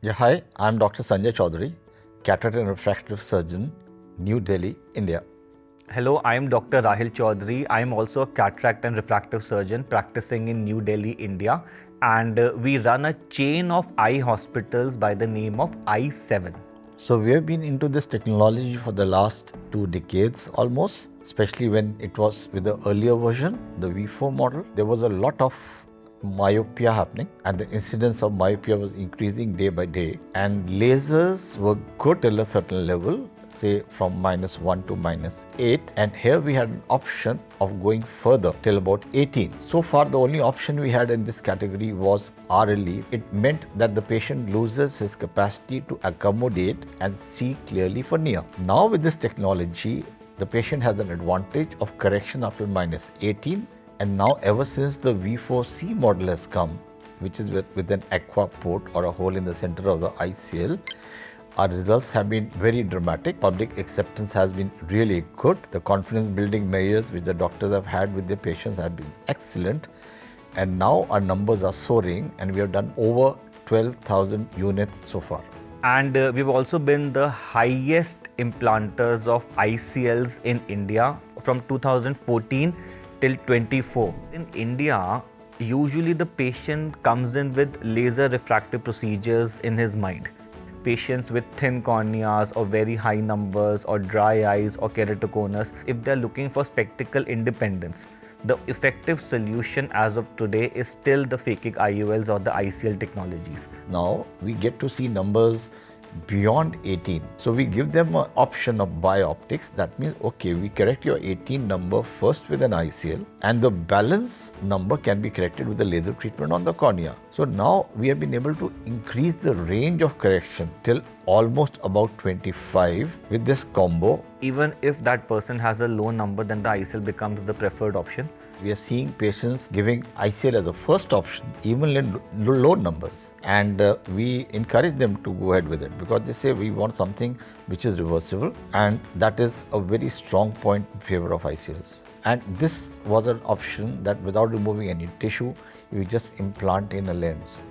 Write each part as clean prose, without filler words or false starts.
Yeah, hi, I'm Dr. Sanjay Chaudhary, cataract and refractive surgeon, New Delhi, India. Hello, I am Dr. Rahil Chaudhary. I am also a cataract and refractive surgeon practicing in New Delhi, India. And we run a chain of eye hospitals by the name of I7. So we have been into this technology for the last 2 decades almost, especially when it was with the earlier version, the V4 model. There was a lot of myopia happening and the incidence of myopia was increasing day by day, and lasers were good till a certain level, say from -1 to -8, and here we had an option of going further till about 18. So far the only option we had in this category was RLE. It meant that the patient loses his capacity to accommodate and see clearly for near. Now with this technology, the patient has an advantage of correction after -18. And now ever since the V4C model has come, which is with an aqua port or a hole in the center of the ICL, our results have been very dramatic. Public acceptance has been really good. The confidence building measures which the doctors have had with their patients have been excellent. And now our numbers are soaring and we have done over 12,000 units so far. And we've also been the highest implanters of ICLs in India from 2014 till 24. In India, usually the patient comes in with laser refractive procedures in his mind. Patients with thin corneas or very high numbers or dry eyes or keratoconus, if they're looking for spectacle independence, the effective solution as of today is still the phakic IOLs or the ICL technologies. Now we get to see numbers beyond 18. So we give them an option of bioptics. That means, okay, we correct your 18 number first with an ICL and the balance number can be corrected with the laser treatment on the cornea. So now we have been able to increase the range of correction till almost about 25 with this combo. Even if that person has a low number, then the ICL becomes the preferred option. We are seeing patients giving ICL as a first option, even in low numbers. And we encourage them to go ahead with it because they say we want something which is reversible, and that is a very strong point in favor of ICLs. And this was an option that without removing any tissue, you just implant in a lens.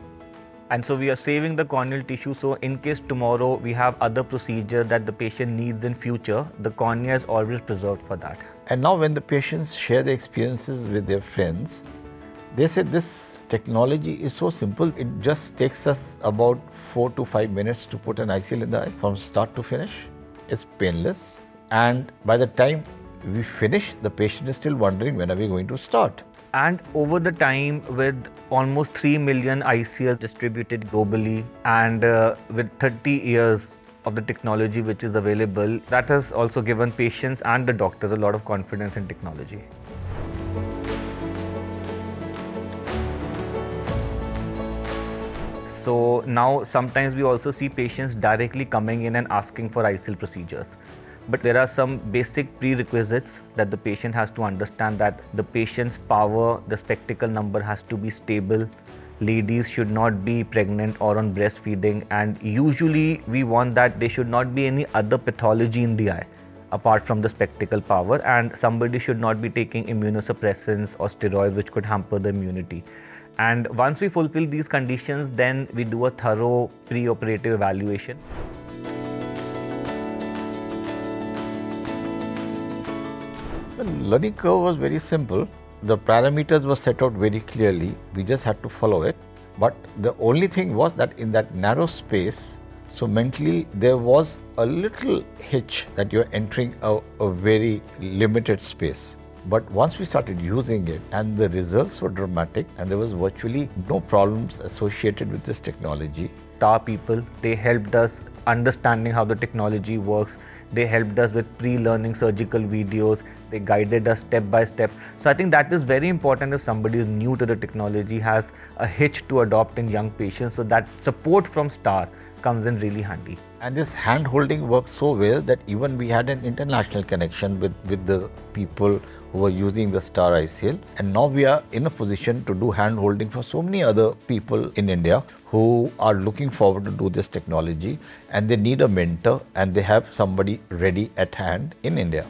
And so we are saving the corneal tissue, so in case tomorrow we have other procedure that the patient needs in future, the cornea is always preserved for that. And now when the patients share their experiences with their friends, they say this technology is so simple, it just takes us about 4 to 5 minutes to put an ICL in the eye from start to finish. It's painless, and by the time we finish, the patient is still wondering when are we going to start. And over the time, with almost 3 million ICL distributed globally and with 30 years of the technology which is available, that has also given patients and the doctors a lot of confidence in technology. So now sometimes we also see patients directly coming in and asking for ICL procedures. But there are some basic prerequisites that the patient has to understand, that the patient's power, the spectacle number has to be stable. Ladies should not be pregnant or on breastfeeding, and usually we want that there should not be any other pathology in the eye apart from the spectacle power, and somebody should not be taking immunosuppressants or steroids which could hamper the immunity. And once we fulfill these conditions, then we do a thorough pre-operative evaluation. The learning curve was very simple. The parameters were set out very clearly. We just had to follow it. But the only thing was that in that narrow space, so mentally there was a little hitch that you're entering a very limited space. But once we started using it, and the results were dramatic, and there was virtually no problems associated with this technology. Our people, they helped us understanding how the technology works. They helped us with pre-learning surgical videos. They guided us step by step. So I think that is very important if somebody is new to the technology, has a hitch to adopt in young patients. So that support from STAR comes in really handy. And this hand holding worked so well that even we had an international connection with the people who were using the STAR ICL. And now we are in a position to do hand holding for so many other people in India who are looking forward to do this technology, and they need a mentor and they have somebody ready at hand in India.